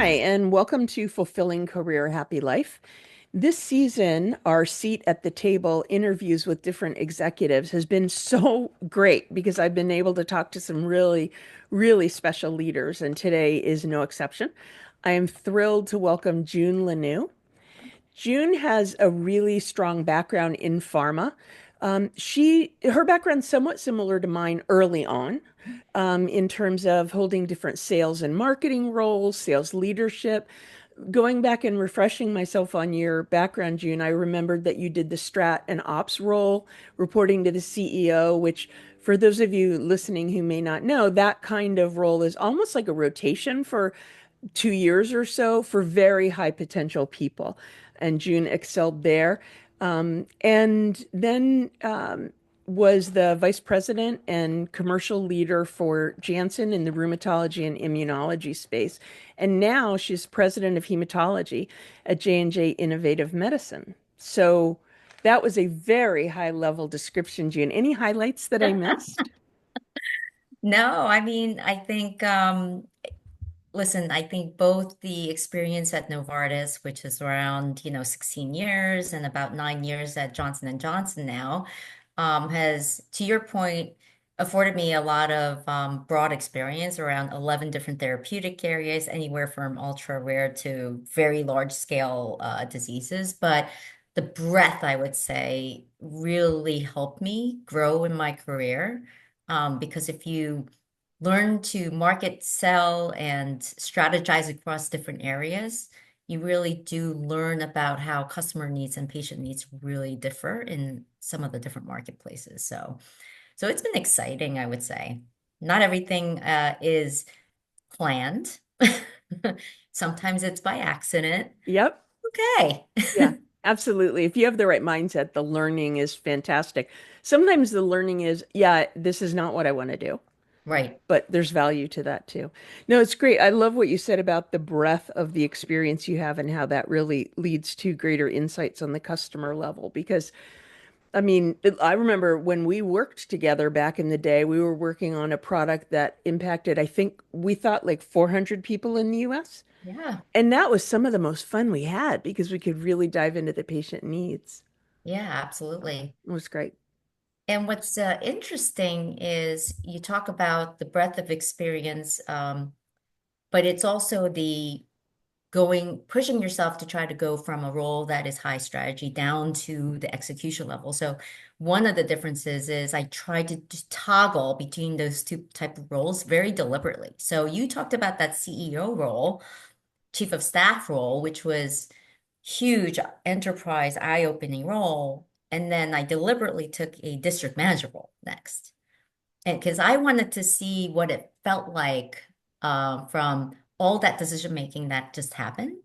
Hi, and welcome to Fulfilling Career Happy Life. This season, our seat at the table interviews with different executives has been so great because I've been able to talk to some really special leaders, and today is no exception. I am thrilled to welcome June Lanoue. June has a really strong background in pharma. Her background's somewhat similar to mine early on, in terms of holding different sales and marketing roles, sales leadership. Going back and refreshing myself on your background, June, I remembered that you did the strat and ops role, reporting to the CEO, which for those of you listening who may not know, that kind of role is almost like a rotation for 2 years or so for very high potential people. And June excelled there. And then was the vice president and commercial leader for Janssen in the rheumatology and immunology space. And now she's president of hematology at J&J Innovative Medicine. So that was a very high level description, June. Any highlights that I missed? No, I mean, I think, listen, I think both the experience at Novartis, which is around, 16 years and about 9 years at Johnson and Johnson now, has, to your point, afforded me a lot of broad experience around 11 different therapeutic areas, anywhere from ultra rare to very large scale diseases. But the breadth, I would say, really helped me grow in my career. Because if you learn to market, sell, and strategize across different areas, you really do learn about how customer needs and patient needs really differ in some of the different marketplaces. So it's been exciting, I would say. Not everything is planned. Sometimes it's by accident. Yep. Okay. Yeah, absolutely. If you have the right mindset, the learning is fantastic. Sometimes the learning is, yeah, this is not what I want to do, Right. but there's value to that too. No, it's great. I love what you said about the breadth of the experience you have and how that really leads to greater insights on the customer level. Because, I mean, I remember when we worked together back in the day, we were working on a product that impacted, I think we thought like 400 people in the US. Yeah. And that was some of the most fun we had because we could really dive into the patient needs. Yeah, absolutely. It was great. And what's interesting is you talk about the breadth of experience, but it's also the pushing yourself to try to go from a role that is high strategy down to the execution level. So one of the differences is I try to just toggle between those two type of roles very deliberately. So you talked about that CEO role, chief of staff role, which was huge enterprise eye-opening role. And then I deliberately took a district manager role next. And because I wanted to see what it felt like from all that decision making that just happened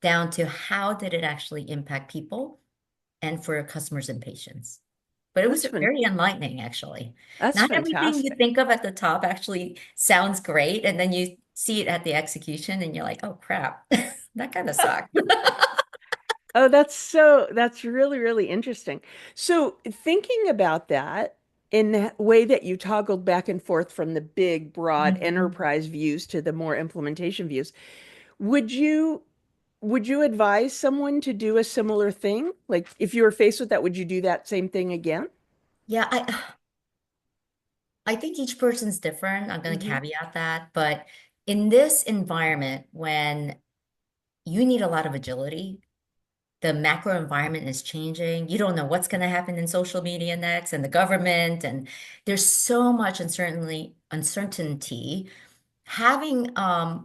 down to how did it actually impact people and for customers and patients. But it was That's fun. very enlightening, actually. That's Not everything you fantastic. think of at the top actually sounds great, and then you see it at the execution, and you're like, "Oh crap, that kind of sucked." Oh, that's really interesting. So thinking about that in the way that you toggled back and forth from the big, broad Mhm. enterprise views to the more implementation views, would you would you advise someone to do a similar thing? Like if you were faced with that, would you do that same thing again? Yeah, I think each person's different. I'm going to Hmm. caveat that, but in this environment, when you need a lot of agility, the macro environment is changing. You don't know what's going to happen in social media next and the government, and there's so much uncertainty. Having a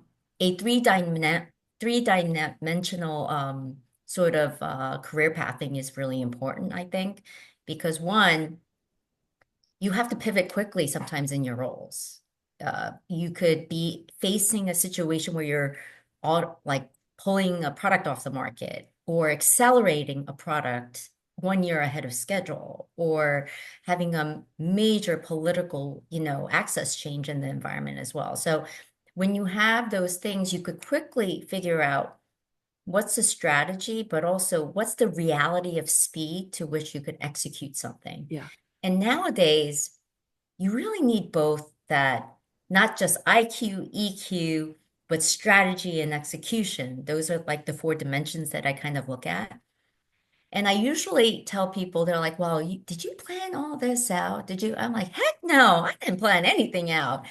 three dimensional sort of career pathing is really important, I think, because one, you have to pivot quickly sometimes in your roles. You could be facing a situation where you're all like pulling a product off the market or accelerating a product 1 year ahead of schedule or having a major political, access change in the environment as well. So when you have those things, you could quickly figure out what's the strategy, but also what's the reality of speed to which you could execute something. Yeah. And nowadays, you really need both that, not just IQ, EQ, but strategy and execution, those are like the four dimensions that I kind of look at. And I usually tell people, they're like, well, did you plan all this out? Did you? I'm like, heck no, I didn't plan anything out.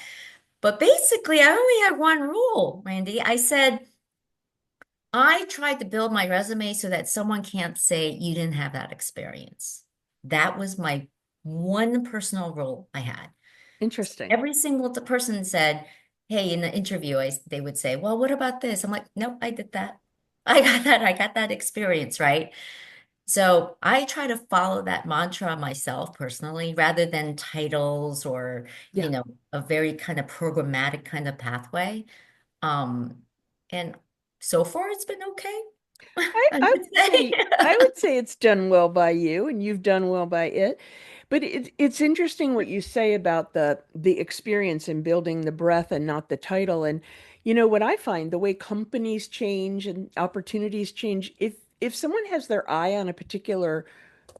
But basically, I only had one rule, Randy. I said, I tried to build my resume so that someone can't say you didn't have that experience. That was my one personal rule I had. Interesting. Every single person said, hey, in the interview, they would say, well, what about this? I'm like, nope, I did that. I got that. I got that experience, right? So I try to follow that mantra myself personally, rather than titles or, Yeah. a very kind of programmatic kind of pathway. Um, and so far it's been okay, I, I I would would say. say I would say it's done well by you and you've done well by it. But it's interesting what you say about the experience in building the breadth and not the title. And what I find, the way companies change and opportunities change, if someone has their eye on a particular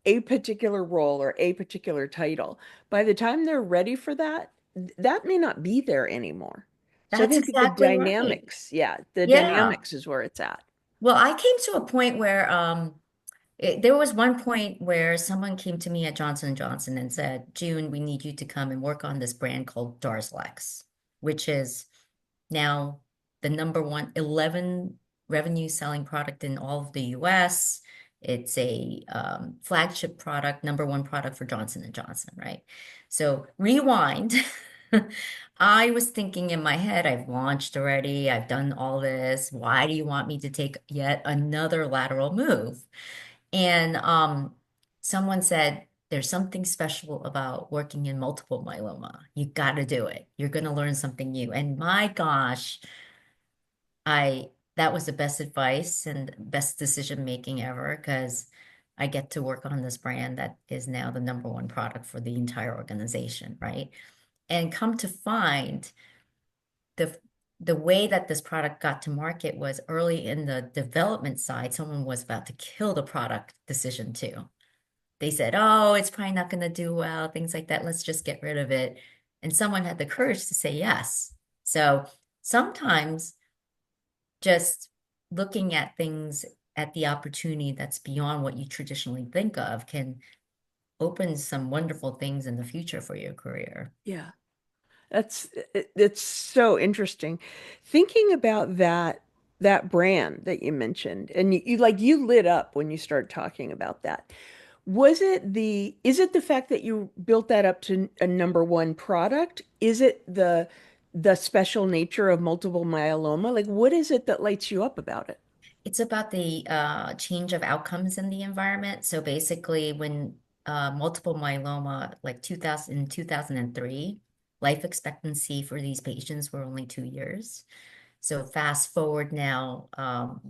role or a particular title, by the time they're ready for that, that may not be there anymore. So I That's think the exactly right. dynamics, yeah, the Yeah. dynamics is where it's at. Well, I came to a point where there was one point where someone came to me at Johnson& Johnson and said, June, we need you to come and work on this brand called Darzalex, which is now the number one 11 revenue selling product in all of the US. It's a flagship product, number one product for Johnson& Johnson, right? So rewind. I was thinking in my head, I've launched already, I've done all this. Why do you want me to take yet another lateral move? And someone said, there's something special about working in multiple myeloma. You got to do it. You're going to learn something new. And my gosh, that was the best advice and best decision making ever, because I get to work on this brand that is now the number one product for the entire organization, right? And come to find the the way that this product got to market was early in the development side, someone was about to kill the product decision too. They said, oh, it's probably not going to do well, things like that. Let's just get rid of it. And someone had the courage to say yes. So sometimes just looking at things at the opportunity that's beyond what you traditionally think of can open some wonderful things in the future for your career. Yeah. It's so interesting. Thinking about that brand that you mentioned, and you lit up when you started talking about that. Is it the fact that you built that up to a number one product? Is it the special nature of multiple myeloma? Like what is it that lights you up about it? It's about the change of outcomes in the environment. So basically, when multiple myeloma, like 2003, life expectancy for these patients were only 2 years. So fast forward now,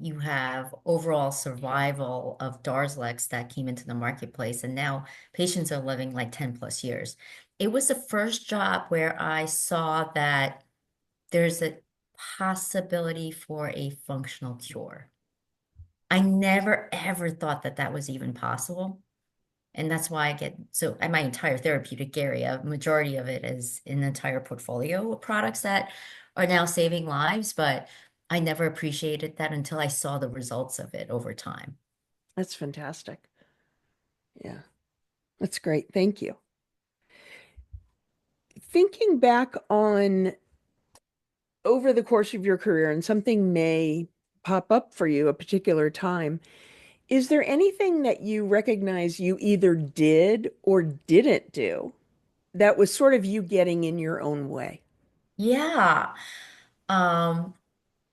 you have overall survival of Darzalex that came into the marketplace, and now patients are living like 10 plus years. It was the first job where I saw that there's a possibility for a functional cure. I never ever thought that that was even possible. And that's why I get so my entire therapeutic area, majority of it is an entire portfolio of products that are now saving lives. But I never appreciated that until I saw the results of it over time. That's fantastic. Yeah, that's great. Thank you. Thinking back on over the course of your career, and something may pop up for you a particular time, is there anything that you recognize you either did or didn't do that was sort of you getting in your own way? Yeah. Um,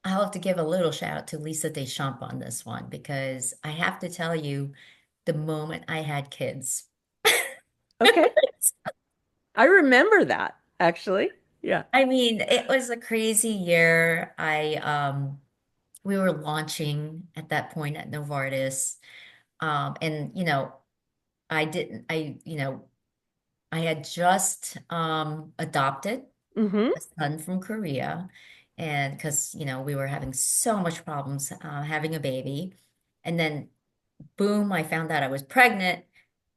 I'll have to give a little shout out to Lisa Deschamps on this one because I have to tell you, the moment I had kids. Okay. I remember that actually. Yeah. I mean, it was a crazy year. We were launching at that point at Novartis. And I didn't I had just adopted Mm-hmm. a son from Korea, and because we were having so much problems having a baby. And then boom, I found out I was pregnant.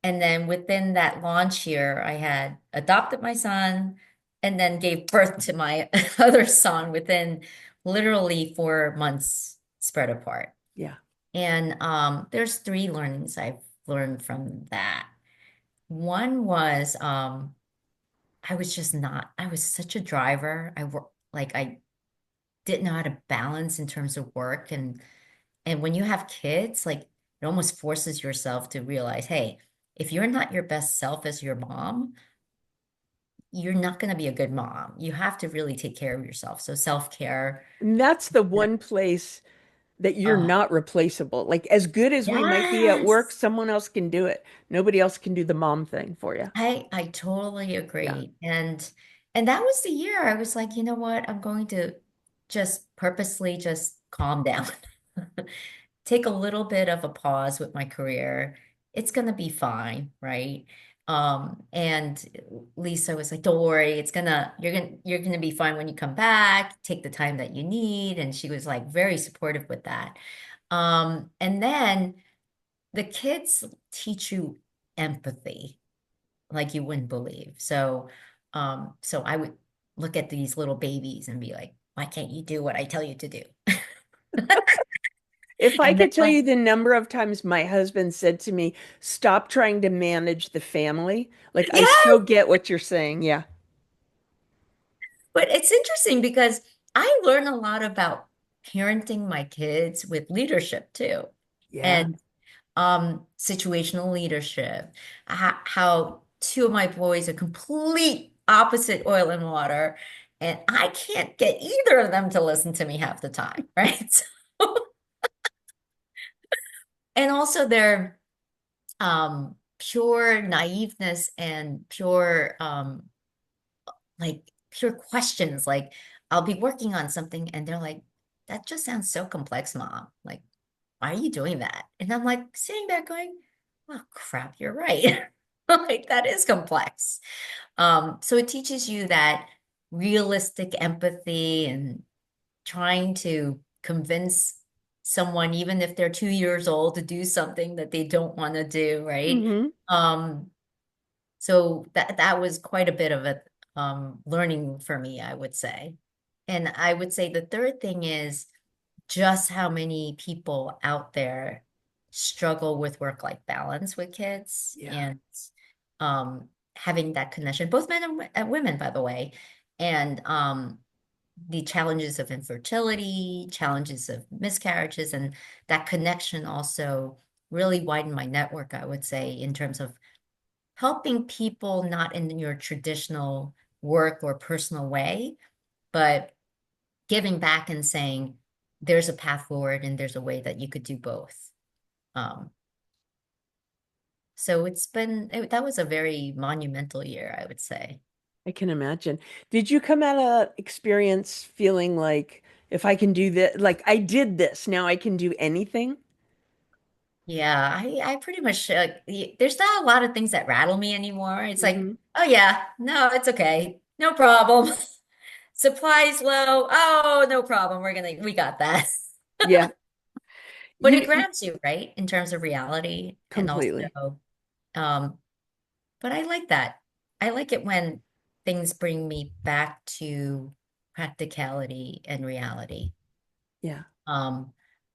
And then within that launch year, I had adopted my son and then gave birth to my other son within literally 4 months spread apart. Yeah. And there's three learnings I've learned from that. One was I was just not, I was such a driver. I didn't know how to balance in terms of work and when you have kids, like it almost forces yourself to realize, hey, if you're not your best self as your mom, you're not going to be a good mom. You have to really take care of yourself. So self-care. And that's the one place that you're Oh, not replaceable. Like as good as we might be at work, yes. someone else can do it. Nobody else can do the mom thing for you. I totally Yeah. agree. And that was the year I was like, you know what? I'm going to just purposely just calm down. Take a little bit of a pause with my career. It's gonna be fine, right? And Lisa was like, don't worry, you're gonna be fine when you come back. Take the time that you need. And she was like very supportive with that. And then the kids teach you empathy like you wouldn't believe. So I would look at these little babies and be like, why can't you do what I tell you to do? If I And then could tell you the number of times my husband said to me, stop trying to manage the family, like I yeah, so get what you're saying. Yeah. but it's interesting because I learn a lot about parenting my kids with leadership too. Yeah. And situational leadership, how two of my boys are complete opposite oil and water, and I can't get either of them to listen to me half the time, right? So, and also their pure naiveness and pure pure questions. Like I'll be working on something and they're like, that just sounds so complex, Mom. Like, why are you doing that? And I'm like sitting back going, oh crap, you're right. Like that is complex. So it teaches you that realistic empathy and trying to convince someone, even if they're 2 years old, to do something that they don't want to do, right? Hmm. Um, so that was quite a bit of a learning for me, I would say. And I would say the third thing is just how many people out there struggle with work-life balance with kids Yeah. and having that connection, both men and women, by the way, and the challenges of infertility, challenges of miscarriages, and that connection also really widened my network, I would say, in terms of helping people not in your traditional work or personal way, but giving back and saying there's a path forward and there's a way that you could do both. Um, so that was a very monumental year, I would say. I can imagine. Did you come at a experience feeling like if I can do this, like I did this, now I can do anything? Yeah, I pretty much, there's not a lot of things that rattle me anymore. It's like, Hmm. oh yeah, no, it's okay. No problem. Supplies low. Oh, no problem. We got that. Yeah. But it You grounds you, right? In terms of reality and completely. also, um, but I like that. I like it when things bring me back to practicality and reality. Yeah. Um,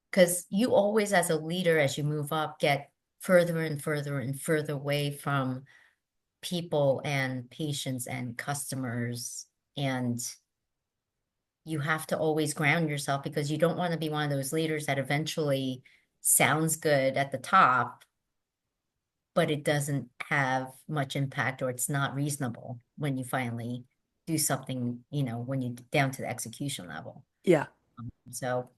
because you always, as a leader, as you move up, get further and further and further away from people and patients and customers. And you have to always ground yourself because you don't want to be one of those leaders that eventually sounds good at the top, but it doesn't have much impact or it's not reasonable when you finally do something, when you down to the execution level. Yeah. So,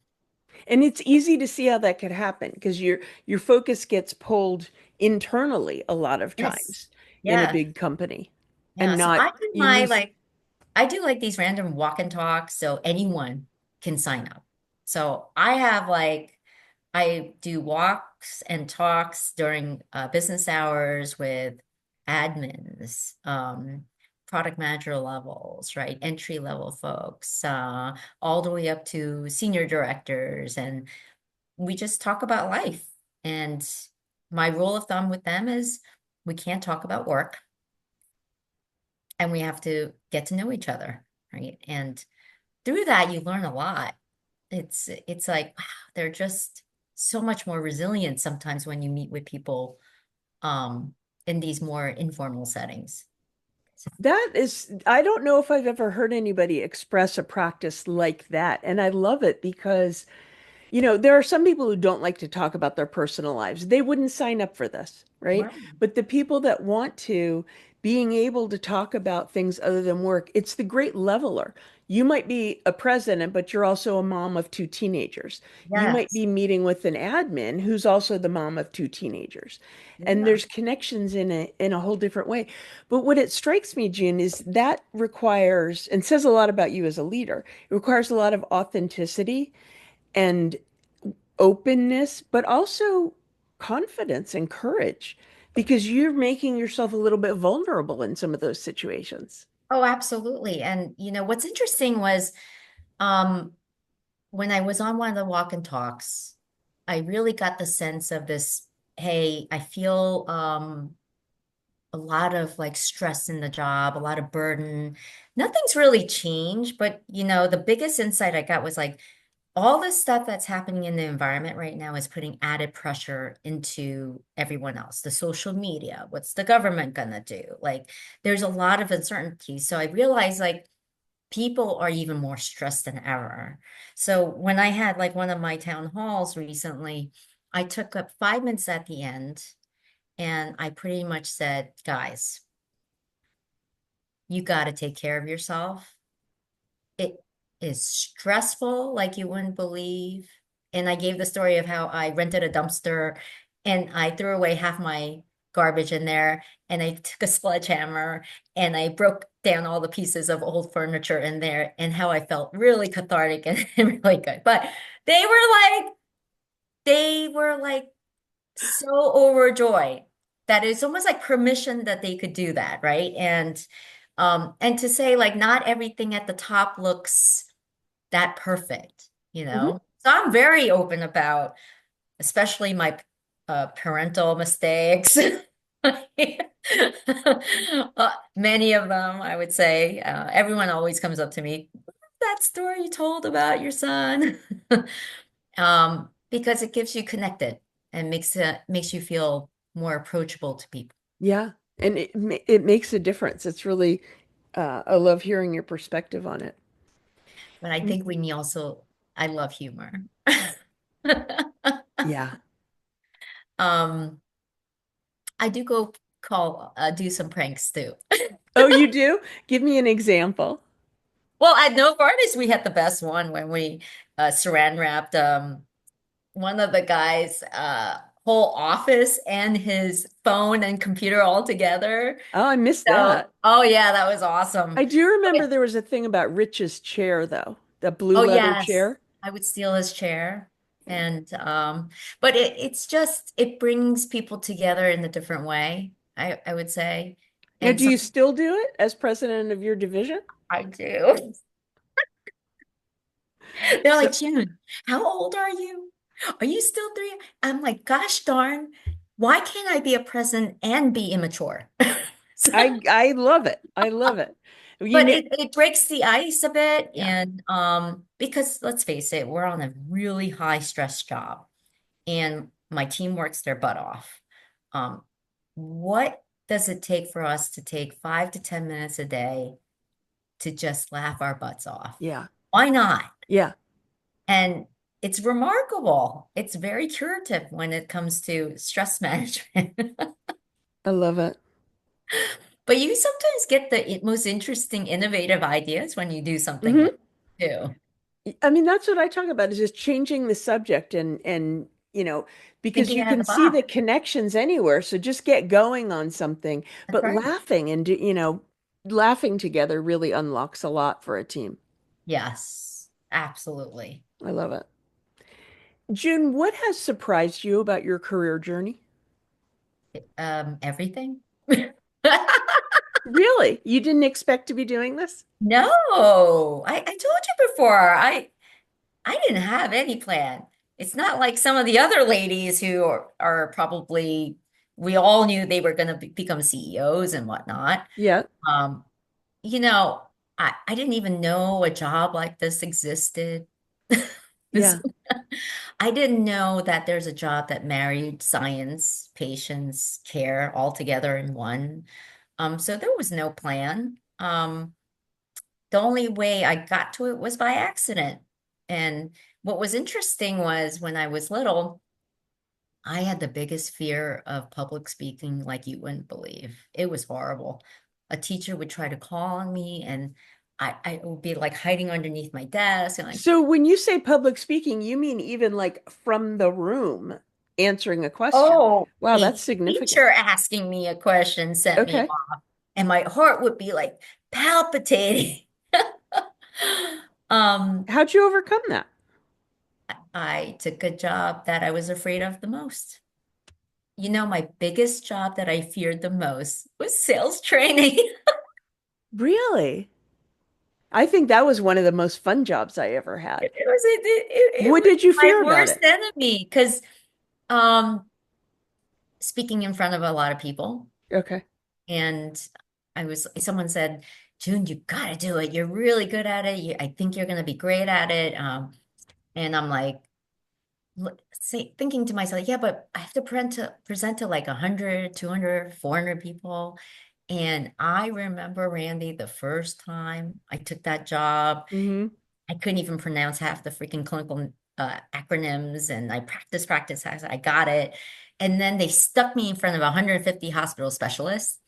And it's easy to see how that could happen because your focus gets pulled internally a lot of yes. times in a Yeah. big company Yeah. and So not you lose. I do like these random walk and talks so anyone can sign up. So I do walks and talks during business hours with admins, product manager levels, right? Entry level folks, all the way up to senior directors. And we just talk about life. And my rule of thumb with them is we can't talk about work and we have to get to know each other, right? And through that you learn a lot. It's like, wow, they're just so much more resilient sometimes when you meet with people in these more informal settings. That is, I don't know if I've ever heard anybody express a practice like that. And I love it because there are some people who don't like to talk about their personal lives. They wouldn't sign up for this, right? Right. But the people that want to, being able to talk about things other than work, it's the great leveler. You might be a president, but you're also a mom of two teenagers. You might Yes. be meeting with an admin who's also the mom of two teenagers. And Yeah. there's connections in a whole different way. But what it strikes me, June, is that requires and says a lot about you as a leader. It requires a lot of authenticity and openness, but also confidence and courage because you're making yourself a little bit vulnerable in some of those situations. Oh, absolutely. And what's interesting was um when I was on one of the walk and talks, I really got the sense of this, hey, I feel a lot of like stress in the job, a lot of burden. Nothing's really changed, but the biggest insight I got was like all this stuff that's happening in the environment right now is putting added pressure into everyone else. The social media, what's the government gonna do? Like there's a lot of uncertainty. So I realized like people are even more stressed than ever. So when I had like one of my town halls recently, I took up 5 minutes at the end and I pretty much said, guys, you got to take care of yourself. It is stressful, like you wouldn't believe. And I gave the story of how I rented a dumpster and I threw away half my garbage in there. And I took a sledgehammer and I broke down all the pieces of old furniture in there and how I felt really cathartic and really good. But they were they were like so overjoyed that it's almost like permission that they could do that, right? And to say like not everything at the top looks that perfect, you Mhm. know? So I'm very open about especially my parental mistakes. Many of them, I would say. Everyone always comes up to me, that story you told about your son. Because it gives you connected and makes you feel more approachable to people. Yeah. And it makes a difference. It's really, I love hearing your perspective on it. But I think we need also, I love humor. Yeah. Um, I do go do some pranks too. Oh, you do? Give me an example. Well, at Novartis, we had the best one when we saran wrapped one of the guys' whole office and his phone and computer all together. Oh, I missed So, that. oh yeah, that was awesome. I do remember Okay. there was a thing about Rich's chair, though, the blue Oh leather yes, chair. I would steal his chair. Yeah. And but it's just it brings people together in a different way, I would say. Now, And do you something still do it as president of your division? I do. They're So like, June, how old are you? Are you still three? I'm like, gosh darn, why can't I be a president and be immature? So, I love it. I love it. You but know, it breaks the ice a bit, yeah, and because let's face it, we're on a really high stress job, and my team works their butt off. Um, what does it take for us to take 5 to 10 minutes a day to just laugh our butts off? yeah, Why not? yeah. And it's remarkable. It's very curative when it comes to stress management. I love it. But you sometimes get the most interesting, innovative ideas when you do something Hmm. like that too. I mean, that's what I talk about is just changing the subject and because Thinking you out of can the see the box. connections anywhere. So just get going on something, That's but right. laughing and laughing together really unlocks a lot for a team. Yes, absolutely. I love it. June, what has surprised you about your career journey? Everything. Really? You didn't expect to be doing this? No, I told you before. I didn't have any plan. It's not like some of the other ladies who are probably, we all knew they were going to become CEOs and whatnot. Yeah. Um, you know, I didn't even know a job like this existed. This, Yeah. I didn't know that there's a job that married science, patients, care all together in one. So there was no plan. The only way I got to it was by accident. And what was interesting was when I was little, I had the biggest fear of public speaking like you wouldn't believe. It was horrible. A teacher would try to call on me and I would be like hiding underneath my desk and like, So when you say public speaking, you mean even like from the room answering a question. oh, Wow, a that's significant. teacher asking me a question sent me Okay. off and my heart would be like palpitating. Um, How'd you overcome that? I took a job that I was afraid of the most. You know, my biggest job that I feared the most was sales training. Really? I think that was one of the most fun jobs I ever had. It What was did you my fear about worst it? enemy because um speaking in front of a lot of people Okay. and someone said, June, you gotta do it. You're really good at it. I think you're gonna be great at it. And I'm like thinking to myself, yeah, but I have to present to like 100, 200, 400 people. And I remember, Randy, the first time I took that job, Hmm. I couldn't even pronounce half the freaking clinical acronyms, and I practice. I got it. And then they stuck me in front of 150 hospital specialists,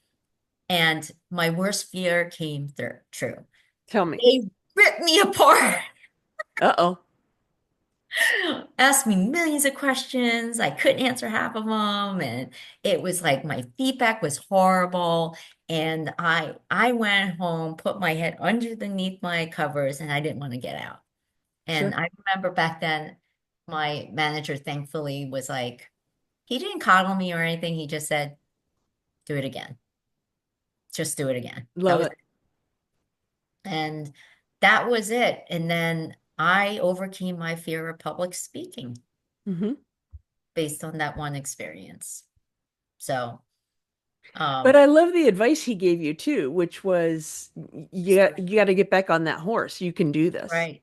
and my worst fear came true. Tell me. They ripped me apart. Uh-oh. Asked me millions of questions. I couldn't answer half of them. And it was like my feedback was horrible. And I went home, put my head underneath my covers, and I didn't want to get out. And Sure. I remember back then, my manager thankfully was like, he didn't coddle me or anything. He just said, do it again. Just do it again. That Love was it. it. And that was it. And then I overcame my fear of public speaking Hmm. based on that one experience. So, But um, I love the advice he gave you too, which was you got to get back on that horse. You can do this. right,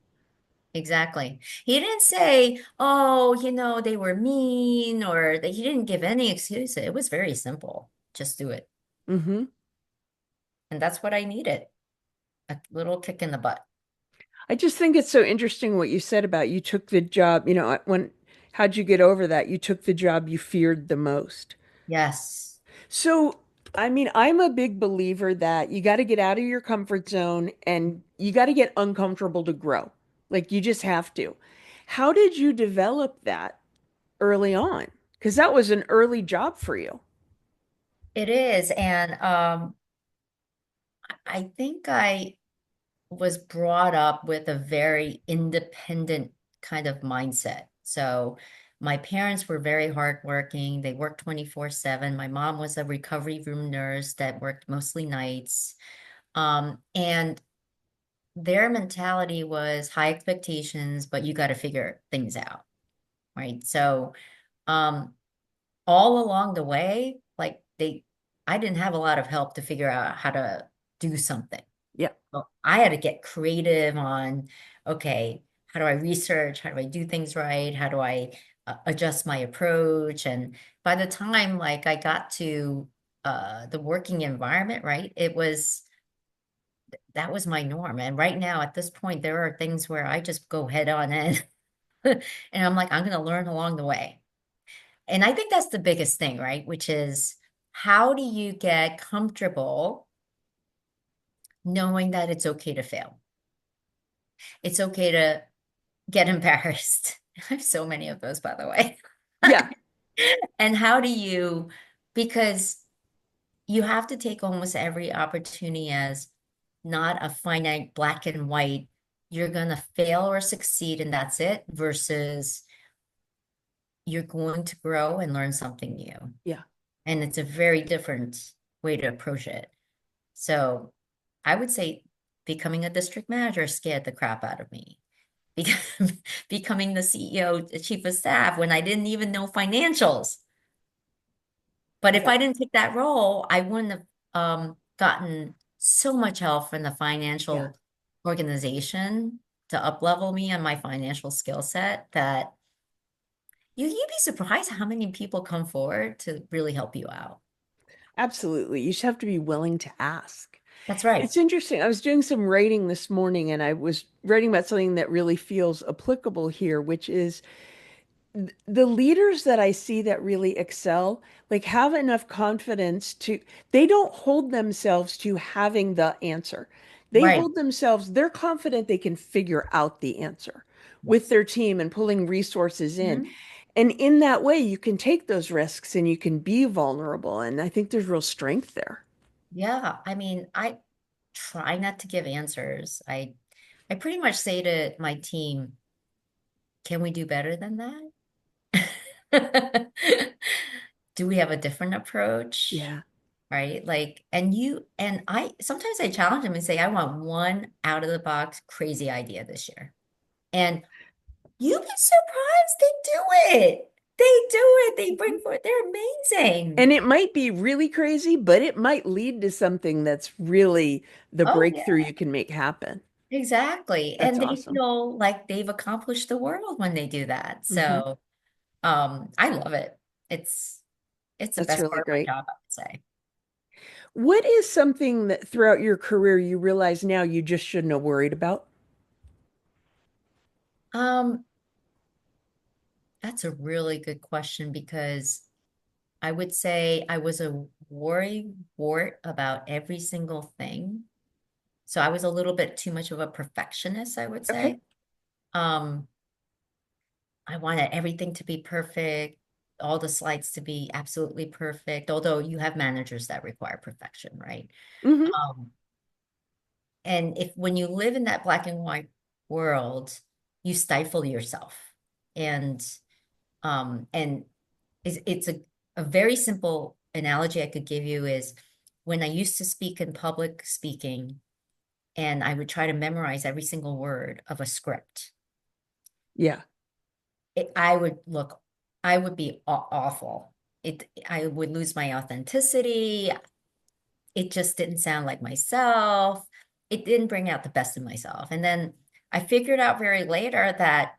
exactly. He didn't say, oh, they were mean or that he didn't give any excuse. It was very simple. Just do it. Hmm. And that's what I needed. A little kick in the butt. I just think it's so interesting what you said about you took the job, how'd you get over that? You took the job you feared the most. Yes, So, I mean, I'm a big believer that you got to get out of your comfort zone and you got to get uncomfortable to grow. Like you just have to. How did you develop that early on? Because that was an early job for you. it is. And I think I was brought up with a very independent kind of mindset. So my parents were very hardworking. They worked 24/7. My mom was a recovery room nurse that worked mostly nights. And their mentality was high expectations, but you got to figure things out, right? So, um, all along the way, I didn't have a lot of help to figure out how to do something. Yeah. Well, I had to get creative on, okay, how do I research? How do I do things right? How do I adjust my approach? And by the time like I got to the working environment, right, that was my norm. And right now at this point, there are things where I just go head on in and I'm like, I'm going to learn along the way. And I think that's the biggest thing, right? Which is how do you get comfortable knowing that it's okay to fail? It's okay to get embarrassed. I have so many of those, by the way. Yeah. And how do you, because you have to take almost every opportunity as not a finite black and white, you're going to fail or succeed and that's it, versus you're going to grow and learn something new. Yeah. And it's a very different way to approach it. So I would say becoming a district manager scared the crap out of me. Becoming the CEO, the chief of staff, when I didn't even know financials. But if Yeah. I didn't take that role, I wouldn't have gotten so much help from the Yeah. financial organization to up level me on my financial skill set that you'd be surprised how many people come forward to really help you out. Absolutely. You just have to be willing to ask. That's right. It's interesting. I was doing some writing this morning and I was writing about something that really feels applicable here, which is the leaders that I see that really excel, like have enough confidence to, they don't hold themselves to having the answer. They Right. hold themselves, they're confident they can figure out the answer with Yes. their team and pulling resources in. Mhm. And in that way, you can take those risks and you can be vulnerable. And I think there's real strength there. Yeah. I mean, I try not to give answers. I pretty much say to my team, can we do better than that? Do we have a different approach? Yeah. Right? Like, and you and I sometimes I challenge them and say, I want one out of the box crazy idea this year. And you'd be surprised they do it. They do it. They bring forth, they're amazing. And it might be really crazy, but it might lead to something that's really the Oh, breakthrough yeah, you can make happen. exactly. That's And they awesome. feel like they've accomplished the world when they do that. Hmm. So I love it. It's it's the That's best really part of my great. job, I would say. What is something that throughout your career you realize now you just shouldn't have worried about? Um, that's a really good question because I would say I was a worry wart about every single thing. So I was a little bit too much of a perfectionist, I would Okay. say. Um, I wanted everything to be perfect, all the slides to be absolutely perfect, although you have managers that require perfection, right? Hmm. Um, and if when you live in that black and white world, you stifle yourself. And it's a very simple analogy I could give you is when I used to speak in public speaking and I would try to memorize every single word of a script. Yeah. I would look, I would be awful. I would lose my authenticity. It just didn't sound like myself. It didn't bring out the best in myself. And then I figured out very later that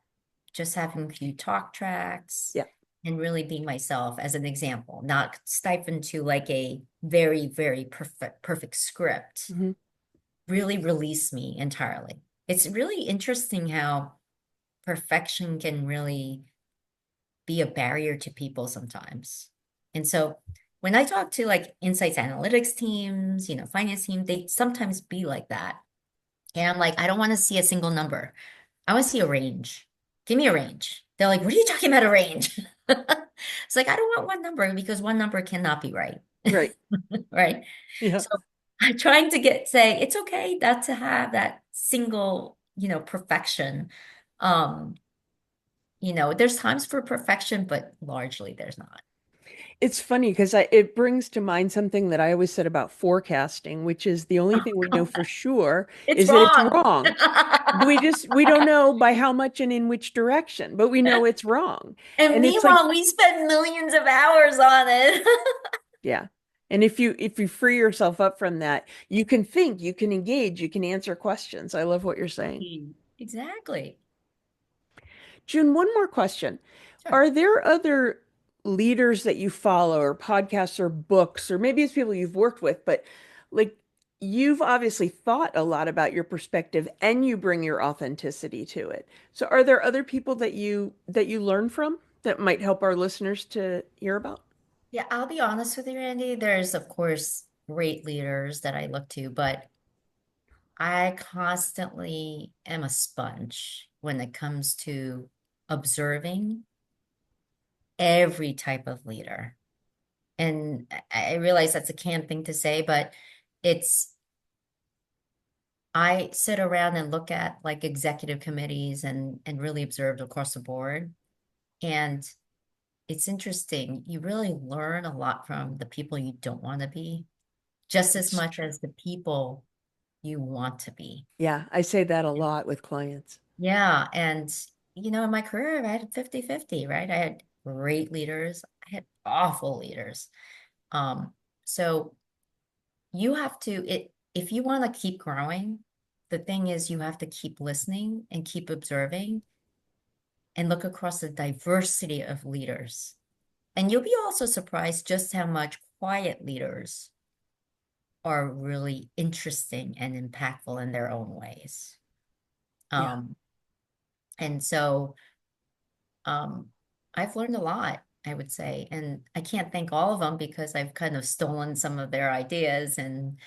just having a few talk tracks Yeah. and really being myself as an example, not stifled to like a very, very perfect script, Hmm. really released me entirely. It's really interesting how perfection can really be a barrier to people sometimes. And so when I talk to like insights analytics teams, finance team, they sometimes be like that. And I'm like, I don't want to see a single number. I want to see a range. Give me a range. They're like, what are you talking about a range? It's like, I don't want one number because one number cannot be right. Right. Right. Yeah. So I'm trying to say it's okay not to have that single, perfection. Um, there's times for perfection, but largely there's not. It's funny because it brings to mind something that I always said about forecasting, which is the only thing we know for sure It's is that it's wrong. wrong. We don't know by how much and in which direction, but we know it's wrong. And And it's like, meanwhile, we spend millions of hours on it. yeah. And if you free yourself up from that, you can think, you can engage, you can answer questions. I love what you're saying. Exactly. June, one more question. Sure. Are there other leaders that you follow or podcasts or books, or maybe it's people you've worked with, but like you've obviously thought a lot about your perspective and you bring your authenticity to it. So are there other people that you learn from that might help our listeners to hear about? Yeah, I'll be honest with you, Randy. There's, of course, great leaders that I look to, but I constantly am a sponge when it comes to observing every type of leader. And I realize that's a canned thing to say, but it's, I sit around and look at like executive committees and really observe across the board. And it's interesting. You really learn a lot from the people you don't want to be, just as It's much true. as the people you want to be. Yeah, I say that a lot with clients. Yeah. And, in my career, I had 50-50, right? I had great leaders, I had awful leaders. Um, so you have to, if you want to keep growing, the thing is you have to keep listening and keep observing and look across the diversity of leaders. And you'll be also surprised just how much quiet leaders are really interesting and impactful in their own ways. Yeah. Um, and so I've learned a lot, I would say. And I can't thank all of them because I've kind of stolen some of their ideas and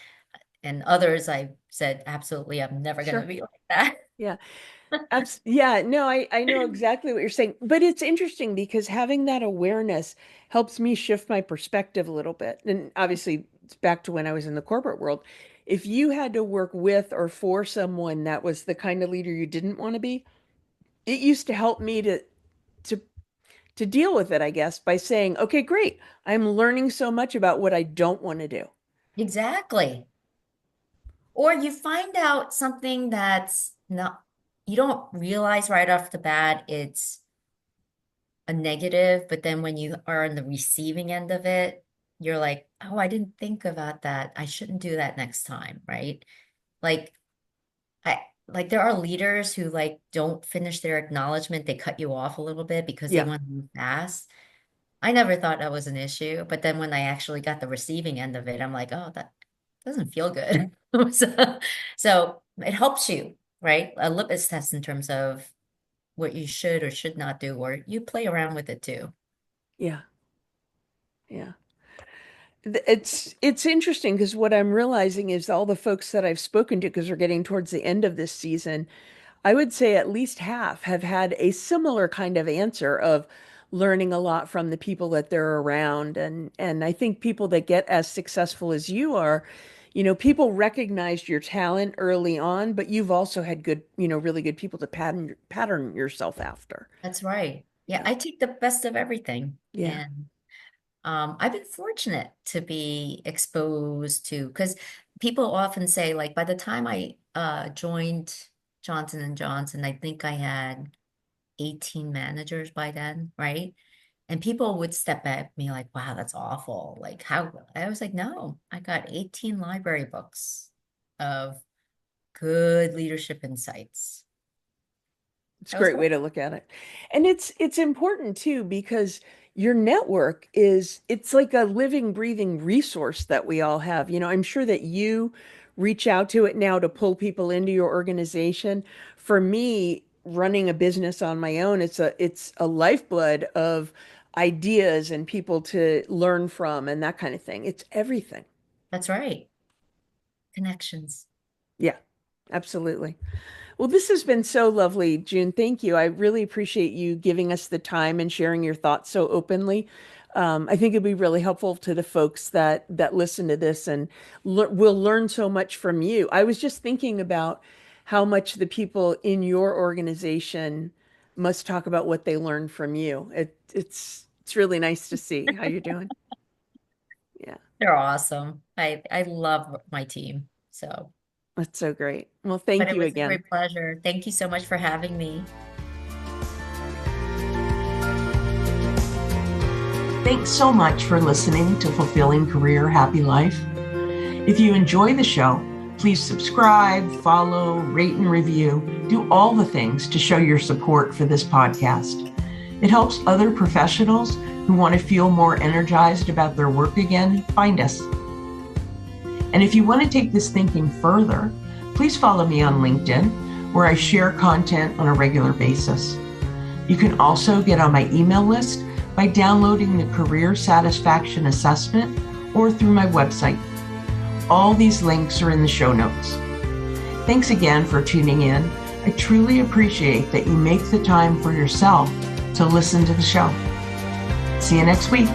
others I've said, absolutely, I'm never going to Sure. be like that. Yeah. Yeah, no, I know exactly what you're saying. But it's interesting because having that awareness helps me shift my perspective a little bit. And obviously, it's back to when I was in the corporate world. If you had to work with or for someone that was the kind of leader you didn't want to be, it used to help me to to deal with it, I guess, by saying, "Okay, great. I'm learning so much about what I don't want to do." Exactly. Or you find out something that's not, you don't realize right off the bat it's a negative, but then when you are on the receiving end of it, you're like, oh, I didn't think about that. I shouldn't do that next time, right? Like like there are leaders who like don't finish their acknowledgement, they cut you off a little bit because they Yeah. want to move fast. I never thought that was an issue, but then when I actually got the receiving end of it, I'm like, oh, that doesn't feel good. So it helps you, right? A litmus test in terms of what you should or should not do, or you play around with it too. Yeah. Yeah. It's interesting because what I'm realizing is all the folks that I've spoken to, because we're getting towards the end of this season, I would say at least half have had a similar kind of answer of learning a lot from the people that they're around. And I think people that get as successful as you are, people recognized your talent early on, but you've also had good, really good people to pattern yourself after. That's right. Yeah, Yeah. I take the best of everything. Yeah. And I've been fortunate to be exposed to, because people often say, like, by the time I joined Johnson and Johnson, I think I had 18 managers by then, right? And people would step at me like, wow, that's awful. Like, how? I was like, no, I got 18 library books of good leadership insights. It's a That was great great. way to look at it. And it's important too because your network it's like a living, breathing resource that we all have. I'm sure that you reach out to it now to pull people into your organization. For me, running a business on my own, it's a lifeblood of ideas and people to learn from and that kind of thing. It's everything. That's right. Connections. Yeah, absolutely. Well, this has been so lovely, June. Thank you. I really appreciate you giving us the time and sharing your thoughts so openly. I think it'd be really helpful to the folks that listen to this and will learn so much from you. I was just thinking about how much the people in your organization must talk about what they learned from you. It's really nice to see how you're doing. Yeah, They're awesome. I love my team. So, that's so great. Well, but thank it you was a again. great pleasure. Thank you so much for having me. Thanks so much for listening to Fulfilling Career, Happy Life. If you enjoy the show, please subscribe, follow, rate, and review. Do all the things to show your support for this podcast. It helps other professionals who want to feel more energized about their work again find us. And if you want to take this thinking further, please follow me on LinkedIn, where I share content on a regular basis. You can also get on my email list by downloading the Career Satisfaction Assessment or through my website. All these links are in the show notes. Thanks again for tuning in. I truly appreciate that you make the time for yourself to listen to the show. See you next week.